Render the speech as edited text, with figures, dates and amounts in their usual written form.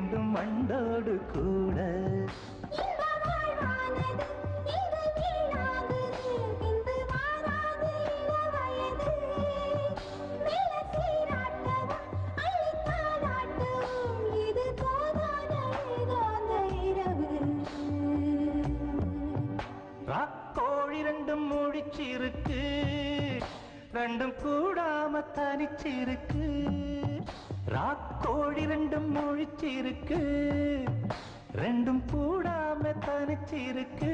வேண்டும் மண்டோடு கூட. ராக்கோழி ரெண்டும் முழிச்சிருக்கு, ரெண்டும் கூடாம தனிச்சிருக்கு. ராக்கோழி ரெண்டும் முழிச்சிருக்கு, ரெண்டும் கூடாம தனிச்சிருக்கு.